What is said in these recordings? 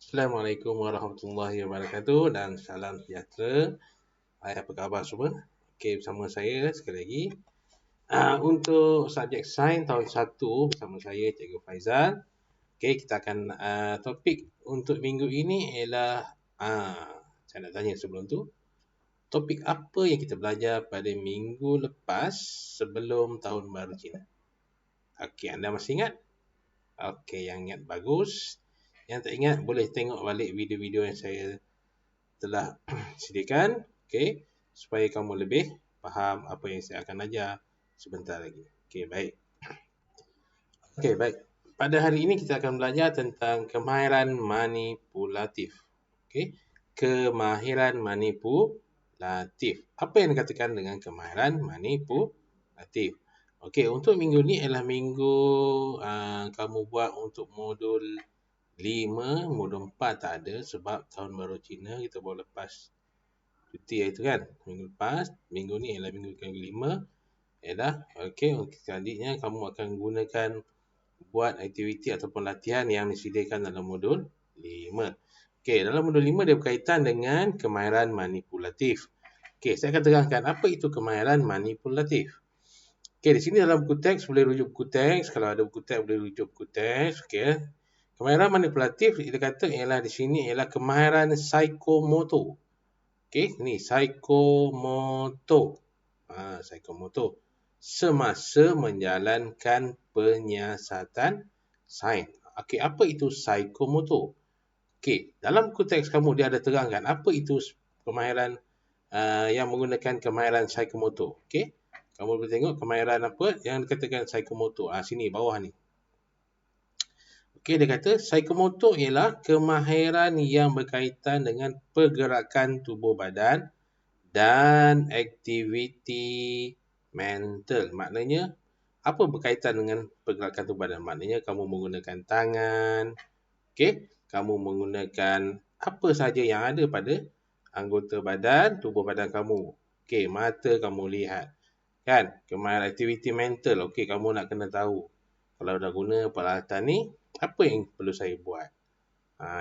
Assalamualaikum warahmatullahi wabarakatuh dan salam sejahtera. Hai, apa khabar semua? Okey, bersama saya sekali lagi. Untuk subjek sains tahun 1 bersama saya Cikgu Faizal. Okey, kita akan topik untuk minggu ini ialah saya nak tanya sebelum tu. Topik apa yang kita belajar pada minggu lepas sebelum tahun baru Cina? Okey, anda masih ingat? Okey, yang ingat bagus. Yang tak ingat boleh tengok balik video-video yang saya telah sediakan, okey, supaya kamu lebih faham apa yang saya akan ajar sebentar lagi. Okey, baik. Okey, baik. Pada hari ini kita akan belajar tentang kemahiran manipulatif. Okey, kemahiran manipulatif. Apa yang dikatakan dengan kemahiran manipulatif? Okey, untuk minggu ni adalah minggu kamu buat untuk modul 5, modul 4 tak ada sebab tahun baru Cina kita baru lepas cuti itu kan. Minggu lepas, minggu ni ialah minggu ke-5 ialah okey, selanjutnya kamu akan gunakan buat aktiviti ataupun latihan yang disediakan dalam modul 5. Okey, dalam modul 5 dia berkaitan dengan kemahiran manipulatif. Okey, saya akan terangkan apa itu kemahiran manipulatif. Okey, di sini dalam buku teks boleh rujuk buku teks, kalau ada buku teks boleh rujuk buku teks, okey. Kemahiran manipulatif kita kata ialah di sini ialah kemahiran psikomotor. Okey, ni psikomotor. Psikomotor semasa menjalankan penyiasatan sains. Okey, apa itu psikomotor? Okey, dalam buku teks kamu dia ada terangkan apa itu kemahiran yang menggunakan kemahiran psikomotor. Okey, kamu boleh tengok kemahiran apa yang dikatakan psikomotor. Sini bawah ni. Okey, dia kata psikomotor ialah kemahiran yang berkaitan dengan pergerakan tubuh badan dan aktiviti mental. Maknanya, apa berkaitan dengan pergerakan tubuh badan? Maknanya kamu menggunakan tangan, okey, kamu menggunakan apa sahaja yang ada pada anggota badan, tubuh badan kamu. Okey, mata kamu lihat. Kan? Kemahiran aktiviti mental. Okey, kamu nak kena tahu. Kalau dah guna peralatan ni, apa yang perlu saya buat?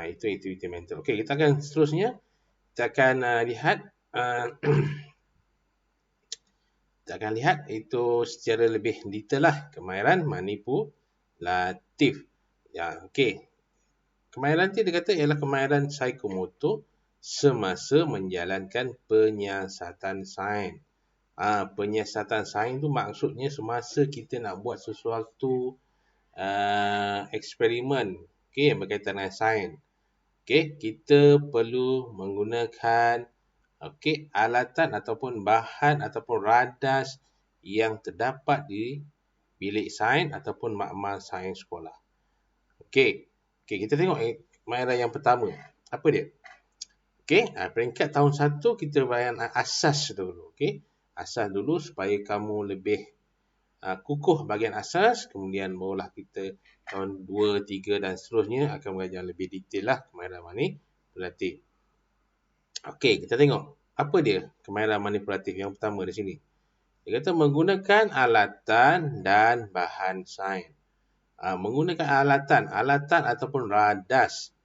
Itu aktiviti mental. Okey, kita akan seterusnya. Kita akan lihat kita akan lihat itu secara lebih detail lah kemahiran manipulatif. Okey. Kemahiran ni dia kata ialah kemahiran psikomotor semasa menjalankan penyiasatan sains. Penyiasatan sains tu maksudnya semasa kita nak buat sesuatu eksperimen, okey, yang berkaitan dengan sains. Okey, kita perlu menggunakan alatan ataupun bahan ataupun radas yang terdapat di bilik sains ataupun makmal sains sekolah. Okey, kita tengok kemahiran yang pertama. Apa dia? Okey, peringkat tahun 1 kita bayar asas dulu. Okey, asas dulu supaya kamu lebih kukuh bahagian asas, kemudian barulah kita tahun 2, 3 dan seterusnya akan mengajar lebih detail lah kemahiran manipulatif. Okey, kita tengok apa dia kemahiran manipulatif yang pertama di sini. Dia kata menggunakan alatan dan bahan sains. Menggunakan alatan ataupun radas.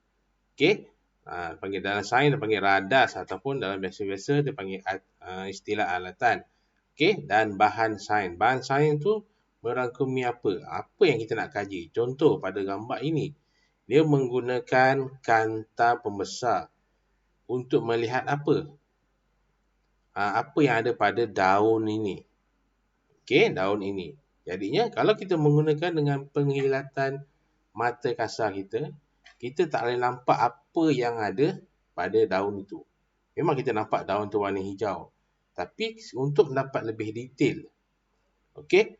Okey, panggil dalam sains dia panggil radas ataupun dalam biasa-biasa dia panggil istilah alatan. Okey, dan bahan sains. Bahan sains tu merangkumi apa? Apa yang kita nak kaji? Contoh pada gambar ini, dia menggunakan kanta pembesar untuk melihat apa? Apa yang ada pada daun ini. Okey, daun ini. Jadinya kalau kita menggunakan dengan penglihatan mata kasar kita, kita tak boleh nampak apa yang ada pada daun itu. Memang kita nampak daun tu warna hijau. Tapi untuk dapat lebih detail, okey,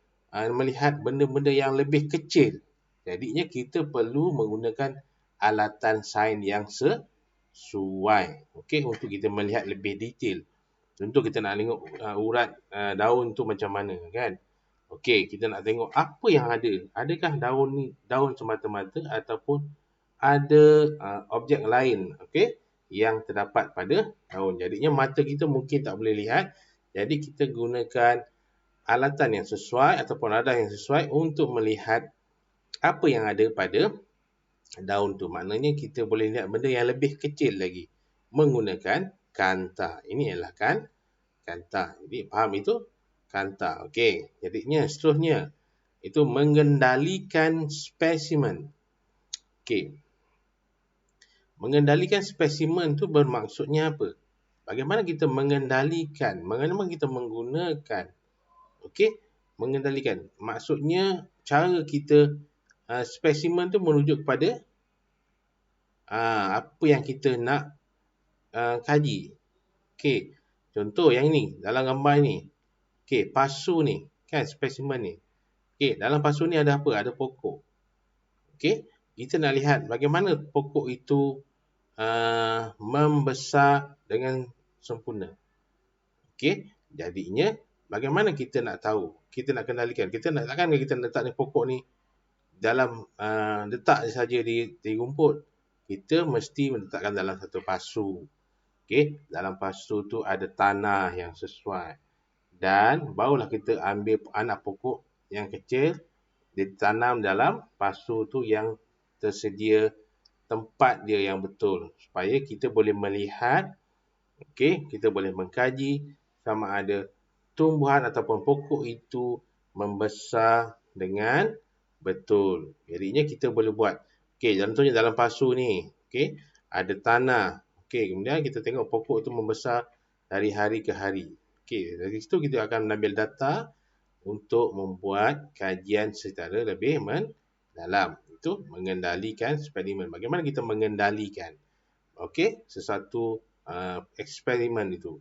melihat benda-benda yang lebih kecil, jadinya kita perlu menggunakan alatan sains yang sesuai. Okey, untuk kita melihat lebih detail. Contoh kita nak tengok urat daun tu macam mana kan. Okey, kita nak tengok apa yang ada. Adakah daun ni daun semata-mata ataupun ada objek lain, okey, yang terdapat pada daun. Jadinya mata kita mungkin tak boleh lihat. Jadi kita gunakan alatan yang sesuai ataupun radas yang sesuai untuk melihat apa yang ada pada daun tu. Maknanya kita boleh lihat benda yang lebih kecil lagi menggunakan kanta. Ini adalah kanta. Jadi faham itu? Kanta. Okey. Jadinya seterusnya itu mengendalikan spesimen. Okey. Mengendalikan spesimen tu bermaksudnya apa? Bagaimana kita mengendalikan? Bagaimana kita menggunakan? Okey, mengendalikan. Maksudnya cara kita spesimen tu merujuk kepada apa yang kita nak kaji. Okey, contoh yang ni, dalam gambar ni. Okey, pasu ni, kan spesimen ni. Okey, dalam pasu ni ada apa? Ada pokok. Okey, kita nak lihat bagaimana pokok itu membesar dengan sempurna. Okey, jadinya bagaimana kita nak tahu? Kita nak kendalikan. Takkan kita letak ni pokok ni dalam letak saja di rumput. Kita mesti meletakkan dalam satu pasu. Okey, dalam pasu tu ada tanah yang sesuai. Dan barulah kita ambil anak pokok yang kecil, ditanam dalam pasu tu yang tersedia tempat dia yang betul. Supaya kita boleh melihat, okey, kita boleh mengkaji sama ada tumbuhan ataupun pokok itu membesar dengan betul. Jadinya kita boleh buat. Okey, contohnya dalam pasu ni, okey, ada tanah. Okey, kemudian kita tengok pokok itu membesar dari hari ke hari. Okey, dari situ kita akan mengambil data untuk membuat kajian secara lebih mendalam. Itu mengendalikan eksperimen. Bagaimana kita mengendalikan sesuatu eksperimen itu.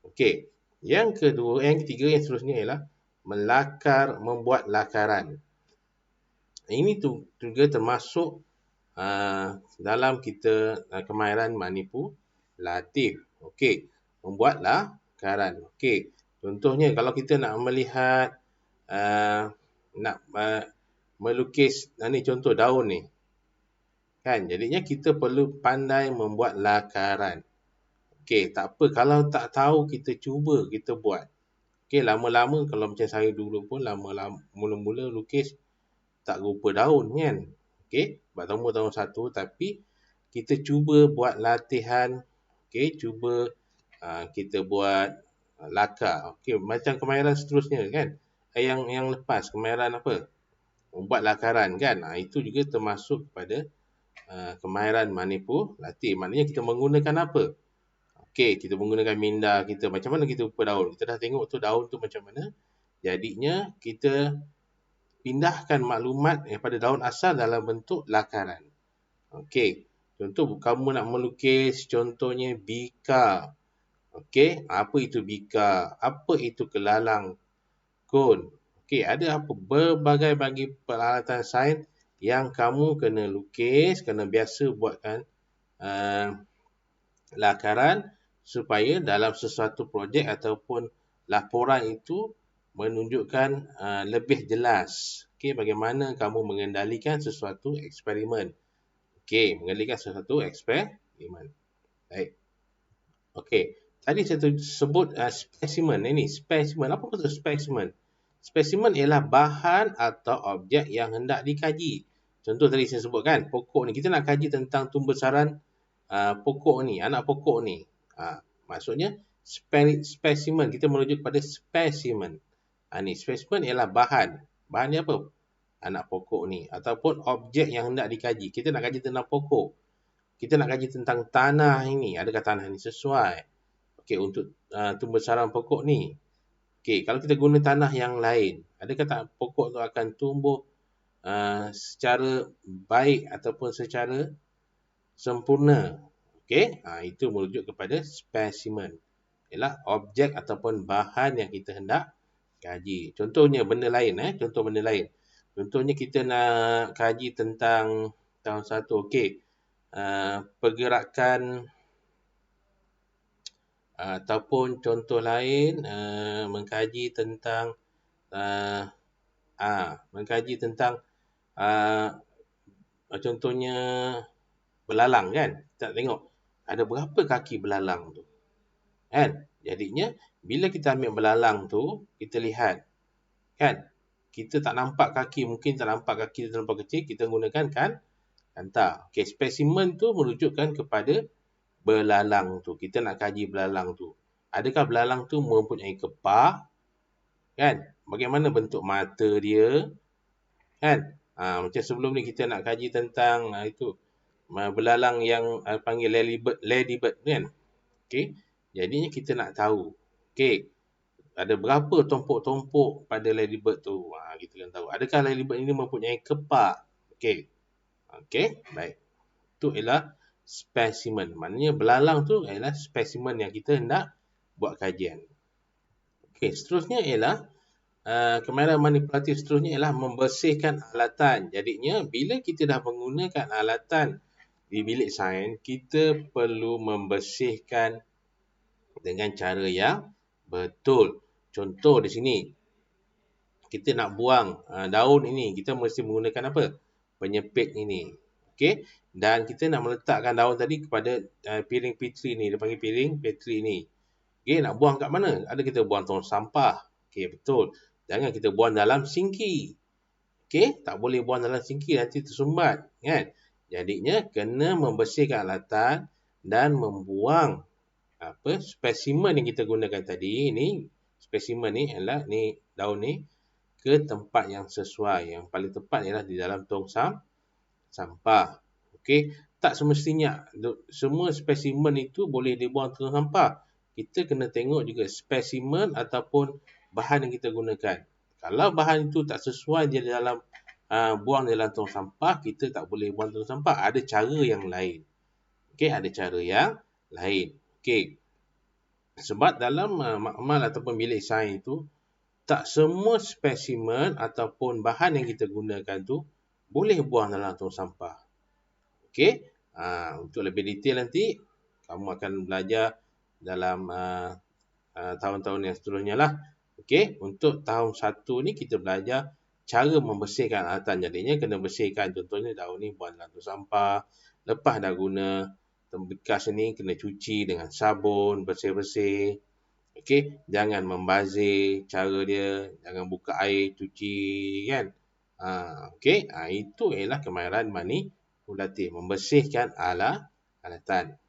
Okey. Yang ketiga yang seterusnya ialah membuat lakaran. Ini juga termasuk dalam kita kemahiran manipulatif. Okey, membuat lakaran. Okey. Contohnya kalau kita nak melihat melukis ni contoh daun ni. Kan? Jadinya kita perlu pandai membuat lakaran. Okey, tak apa kalau tak tahu kita cuba kita buat. Okey, lama-lama kalau macam saya dulu pun mula-mula lukis tak rupa daun kan. Okey, sebab tahun 1 tapi kita cuba buat latihan. Okey, cuba kita buat lakar. Okey, macam kemahiran seterusnya kan. Yang lepas kemahiran apa? Membuat lakaran kan. Itu juga termasuk kepada kemahiran manipulatif. Maknanya kita menggunakan apa? Okey, kita menggunakan minda kita. Macam mana kita rupa daun? Kita dah tengok tu daun tu macam mana. Jadinya kita pindahkan maklumat daripada daun asal dalam bentuk lakaran. Okey, contoh kamu nak melukis contohnya bika. Okey, apa itu bika? Apa itu kelalang kon? Okey, ada apa? Berbagai bagi peralatan sains yang kamu kena lukis, kena biasa buatkan lakaran supaya dalam sesuatu projek ataupun laporan itu menunjukkan lebih jelas. Okey, bagaimana kamu mengendalikan sesuatu eksperimen. Okey, mengendalikan sesuatu eksperimen. Baik. Okey, tadi saya sebut spesimen. Ini spesimen. Apa maksud spesimen? Spesimen ialah bahan atau objek yang hendak dikaji. Contoh tadi saya sebutkan, pokok ni. Kita nak kaji tentang tumbesaran pokok ni, anak pokok ni. Maksudnya spesimen, kita merujuk pada spesimen. Ni spesimen ialah bahan. Bahan ni apa? Anak pokok ni ataupun objek yang hendak dikaji. Kita nak kaji tentang pokok. Kita nak kaji tentang tanah ini. Adakah tanah ini sesuai? Okey, untuk tumbesaran pokok ni. Okey, kalau kita guna tanah yang lain, adakah pokok tu akan tumbuh secara baik ataupun secara sempurna? Okey, itu merujuk kepada spesimen. Ialah objek ataupun bahan yang kita hendak kaji. Contohnya benda lain, contoh benda lain. Contohnya kita nak kaji tentang tahun 1, okey. Pergerakan ataupun contoh lain mengkaji tentang contohnya belalang kan. Kita tengok ada berapa kaki belalang tu. Kan? Jadinya bila kita ambil belalang tu, kita lihat kan. Kita tak nampak kaki, mungkin tak nampak kaki terlampau kecil, kita gunakan kan Kanta. Okey, spesimen tu merujukkan kepada belalang tu. Kita nak kaji belalang tu. Adakah belalang tu mempunyai kepak? Kan? Bagaimana bentuk mata dia? Kan? Macam sebelum ni kita nak kaji tentang itu belalang yang panggil ladybird kan? Okey. Jadinya kita nak tahu. Okey. Ada berapa tompok-tompok pada ladybird tu? Kita kena tahu. Adakah ladybird ini mempunyai kepak? Okey. Okey, baik. Itu ialah spesimen. Maknanya belalang tu ialah spesimen yang kita hendak buat kajian. Okey, seterusnya ialah kemahiran manipulatif seterusnya ialah membersihkan alatan. Jadinya bila kita dah menggunakan alatan di bilik sains, kita perlu membersihkan dengan cara yang betul. Contoh di sini, kita nak buang daun ini, kita mesti menggunakan apa? Penyepit ini. Okey, dan kita nak meletakkan daun tadi kepada piring petri ni, dia panggil piring petri ni. Okey, nak buang kat mana? Ada kita buang tong sampah. Okey, betul. Jangan kita buang dalam sinki. Okey, tak boleh buang dalam sinki, nanti tersumbat, kan? Jadinya kena membersihkan alatan dan membuang spesimen yang kita gunakan tadi ni, spesimen ni adalah ni daun ni ke tempat yang sesuai. Yang paling tepat ialah di dalam tong sampah. Okey, tak semestinya semua spesimen itu boleh dibuang ke tong sampah. Kita kena tengok juga spesimen ataupun bahan yang kita gunakan. Kalau bahan itu tak sesuai dia dalam buang dalam tong sampah, kita tak boleh buang tong sampah. Ada cara yang lain. Okey, ada cara yang lain. Okey. Sebab dalam makmal ataupun bilik sains itu, tak semua spesimen ataupun bahan yang kita gunakan tu boleh buang dalam tong sampah. Okey, untuk lebih detail nanti, kamu akan belajar dalam tahun-tahun yang seterusnya lah. Okey, untuk tahun 1 ni kita belajar cara membersihkan alatan. Jadinya kena bersihkan, contohnya daun ni buang dalam tong sampah. Lepas dah guna, bekas ni kena cuci dengan sabun, bersih-bersih. Okey, jangan membazir cara dia, jangan buka air cuci kan. Okey, itu ialah kemahiran manipulatif, membersihkan alatan.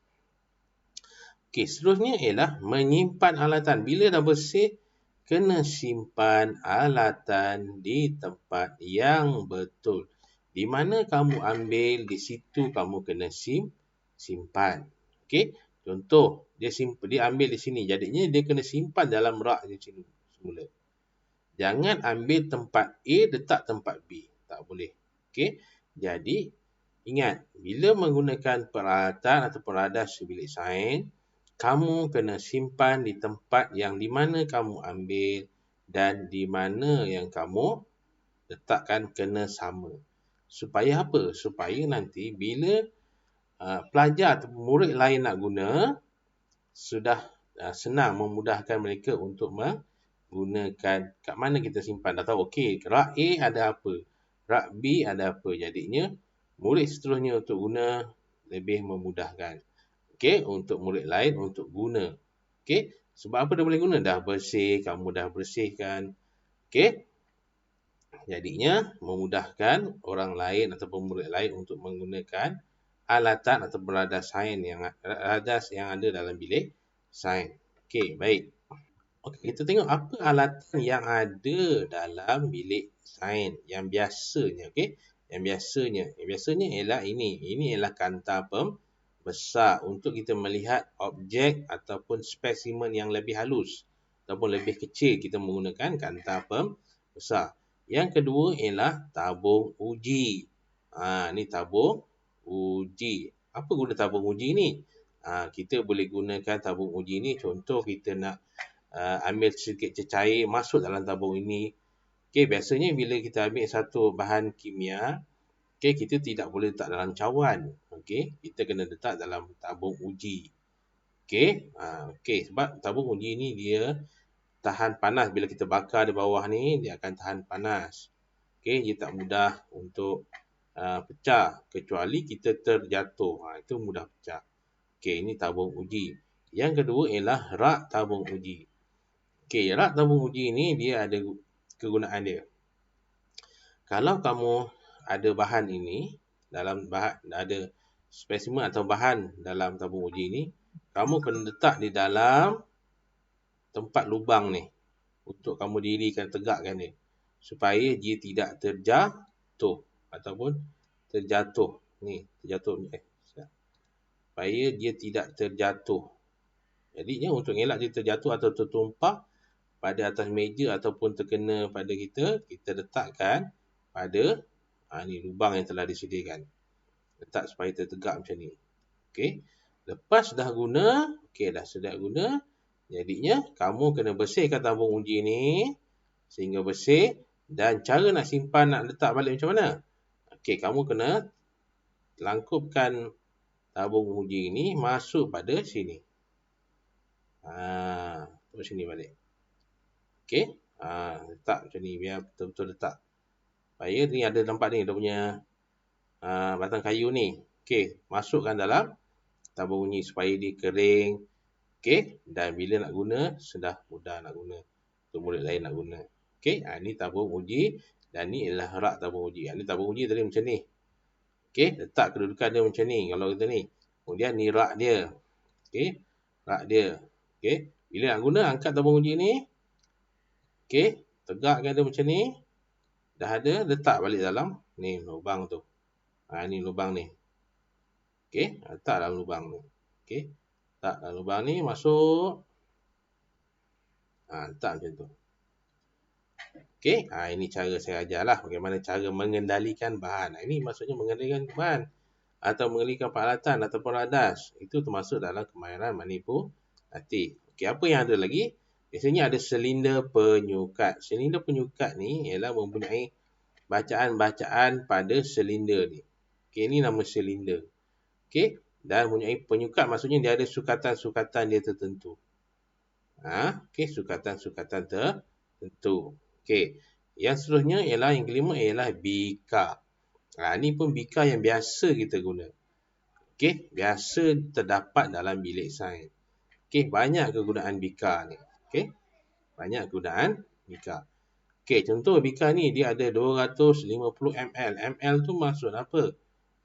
Okey, seterusnya ialah menyimpan alatan. Bila dah bersih, kena simpan alatan di tempat yang betul. Di mana kamu ambil, di situ kamu kena simpan. Okey, contoh, dia ambil di sini. Jadinya dia kena simpan dalam rak di sini semula. Jangan ambil tempat A, letak tempat B. Tak boleh. Okey, jadi ingat, bila menggunakan peralatan atau peradas bilik sains, kamu kena simpan di tempat yang di mana kamu ambil dan di mana yang kamu letakkan kena sama. Supaya apa? Supaya nanti bila pelajar atau murid lain nak guna, sudah senang memudahkan mereka untuk menggunakan kat mana kita simpan. Dah tahu, okey, rak A ada apa, rak B ada apa. Jadinya, murid seterusnya untuk guna lebih memudahkan. Okey, untuk murid lain untuk guna. Okey, sebab apa dia boleh guna? Dah bersih, kamu dah bersihkan. Okey, jadinya memudahkan orang lain ataupun murid lain untuk menggunakan alatan atau peradas sains yang ada dalam bilik sains. Okey, baik. Okey, kita tengok apa alatan yang ada dalam bilik sains yang biasanya. Okey, yang biasanya ialah ini. Ini ialah kanta besar untuk kita melihat objek ataupun spesimen yang lebih halus ataupun lebih kecil, kita menggunakan kanta besar. Yang kedua ialah tabung uji. Ni tabung uji. Apa guna tabung uji ni? Kita boleh gunakan tabung uji ni, contoh kita nak ambil sedikit cecair masuk dalam tabung ini. Okey, biasanya bila kita ambil satu bahan kimia, okey, kita tidak boleh letak dalam cawan. Okey, kita kena letak dalam tabung uji. Okey, okey, sebab tabung uji ni dia tahan panas. Bila kita bakar di bawah ni, dia akan tahan panas. Okey, dia tak mudah untuk pecah kecuali kita terjatuh. Itu mudah pecah. Okey, ini tabung uji. Yang kedua ialah rak tabung uji. Okey, rak tabung uji ni dia ada kegunaan dia. Kalau kamu ada bahan ini, dalam bahan, ada spesimen atau bahan dalam tabung uji ni, kamu kena letak di dalam tempat lubang ni untuk kamu dirikan, tegakkan dia supaya dia tidak terjatuh ataupun terjatuh ni, supaya dia tidak terjatuh. Jadinya untuk elak dia terjatuh atau tertumpah pada atas meja ataupun terkena pada kita, kita letakkan pada ni lubang yang telah disediakan. Letak supaya tertegak macam ni. Okey. Lepas dah guna, okey dah sedia guna, jadinya kamu kena bersihkan tabung uji ni sehingga bersih, dan cara nak simpan, nak letak balik macam mana? Okey, kamu kena langkupkan tabung uji ni masuk pada sini. Masuk sini balik. Okey. Letak macam ni biar betul-betul letak. Supaya ni ada nampak ni dia punya batang kayu ni. Okey, masukkan dalam tabung uji supaya dia kering. Okey, dan bila nak guna sudah mudah nak guna. Untuk murid lain nak guna. Okey, ni tabung uji dan ni adalah rak tabung uji. Ni tabung uji tadi macam ni. Okey, letak kedudukan dia macam ni kalau kita ni. Kemudian ni rak dia. Okey, rak dia. Okey, bila nak guna angkat tabung uji ni. Okey, tegakkan dia macam ni. Dah ada, letak balik dalam ni lubang tu. Ni lubang ni. Okey, letak dalam lubang ni. Okey, letak dalam lubang ni, masuk. Letak macam tu. Okey, ini cara saya ajarlah bagaimana cara mengendalikan bahan. Ini maksudnya mengendalikan bahan atau mengendalikan peralatan ataupun radas. Itu termasuk dalam kemahiran manipulatif. Okey, apa yang ada lagi? Biasanya ada silinder penyukat. Silinder penyukat ni ialah mempunyai bacaan-bacaan pada silinder ni. Okey, ini nama silinder. Okey, dan mempunyai penyukat maksudnya dia ada sukatan-sukatan dia tertentu. Okey, sukatan-sukatan tertentu. Okey, yang seterusnya ialah yang kelima ialah bika. Ni pun bika yang biasa kita guna. Okey, biasa terdapat dalam bilik sains. Okey, banyak kegunaan bika ni. Okey, banyak kegunaan bika. Okey, contoh bika ni dia ada 250 ml. ml tu maksud apa?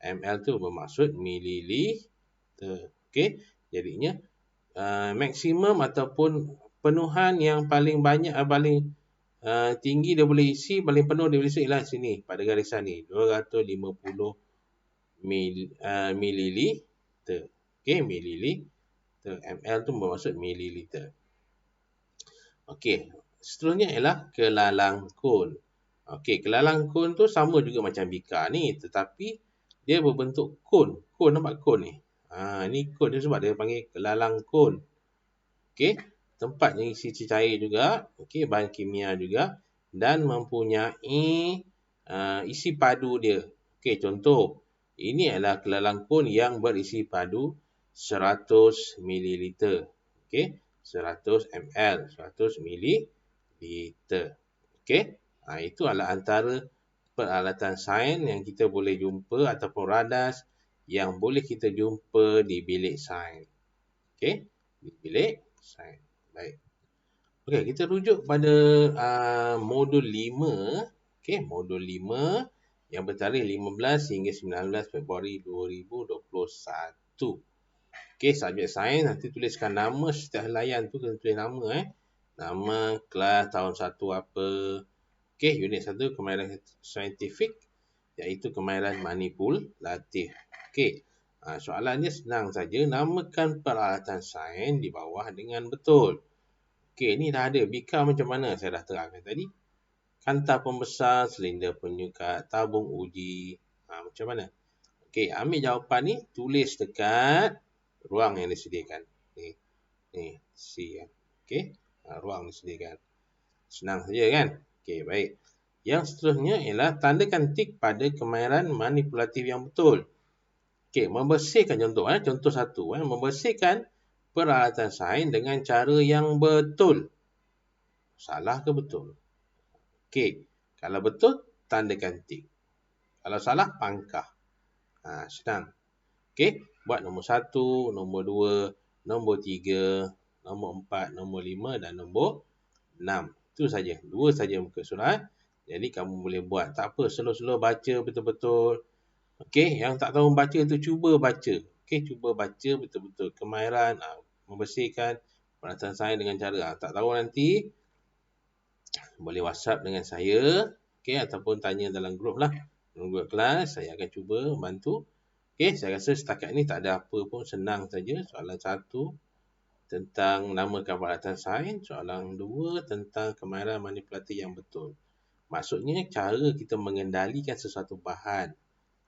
ml tu bermaksud mililiter. Okey, jadinya maksimum ataupun penuhan yang paling banyak, paling tinggi dia boleh isi, paling penuh dia boleh isi ialah sini pada garisan ni 250 mililiter. Okey, mililiter. ml tu bermaksud mililiter. Okey, seterusnya ialah kelalang kon. Okey, kelalang kon tu sama juga macam bika ni, tetapi dia berbentuk kon. Kon, nampak kon ni? Ni kon dia sebab dia panggil kelalang kon. Okey, tempat yang isi cair juga. Okey, bahan kimia juga. Dan mempunyai isi padu dia. Okey, contoh. Ini adalah kelalang kon yang berisi padu 100 ml. Okey, 100 ml. 100 ml. Okey, itu adalah antara peralatan sains yang kita boleh jumpa ataupun radas yang boleh kita jumpa di bilik sains. Okey, di bilik sains. Baik. Okey, kita rujuk pada modul 5. Okey, modul 5 yang bertarikh 15 hingga 19 Februari 2021. Okey, subjek sains nanti tuliskan nama setiap helaian tu, kena tulis nama Nama, kelas, tahun 1 apa. Okey, unit 1 kemahiran saintifik iaitu kemahiran manipulatif. Okey. Soalannya senang saja, namakan peralatan sains di bawah dengan betul. Okey, ni dah ada. Bika macam mana? Saya dah terangkan tadi. Kanta pembesar, silinder penyukat, tabung uji. Macam mana? Okey, ambil jawapan ni, tulis dekat ruang yang disediakan. Ni, C. Okey, ruang disediakan. Senang saja kan? Okey, baik. Yang seterusnya ialah tandakan tik pada kemahiran manipulatif yang betul. Okey, membersihkan contoh. Contoh 1. Membersihkan peralatan sains dengan cara yang betul. Salah ke betul? Okey, kalau betul, tandakan tik. Kalau salah, pangkah. Senang. Okey, buat nombor 1, nombor 2, nombor 3, nombor 4, nombor 5 dan nombor 6. Itu saja. 2 saja muka surat. Jadi, kamu boleh buat. Tak apa, slow-slow baca betul-betul. Okey, yang tak tahu membaca tu cuba baca. Okey, cuba baca betul-betul kemahiran membersihkan peralatan sains dengan cara tak tahu nanti boleh WhatsApp dengan saya, okey, ataupun tanya dalam grup lah. Dalam grup kelas saya akan cuba bantu. Okey, saya rasa setakat ni tak ada apa pun, senang saja. Soalan 1 tentang namakan peralatan sains, soalan 2 tentang kemahiran manipulatif yang betul. Maksudnya cara kita mengendalikan sesuatu bahan,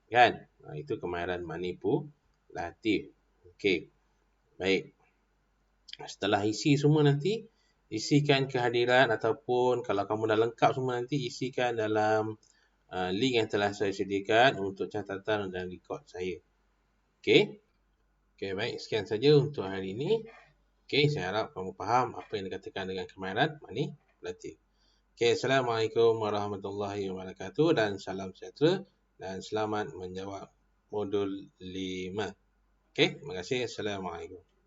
kan? Itu kemahiran manipulatif. Okey, baik. Setelah isi semua nanti, isikan kehadiran ataupun kalau kamu dah lengkap semua nanti, isikan dalam link yang telah saya sediakan untuk catatan dan rekod saya. Okey? Okey, baik. Sekian saja untuk hari ini. Okey, saya harap kamu faham apa yang dikatakan dengan kemahiran manipulatif. Okey, Assalamualaikum warahmatullahi wabarakatuh dan salam sejahtera dan selamat menjawab modul 5. Okey, terima kasih. Assalamualaikum.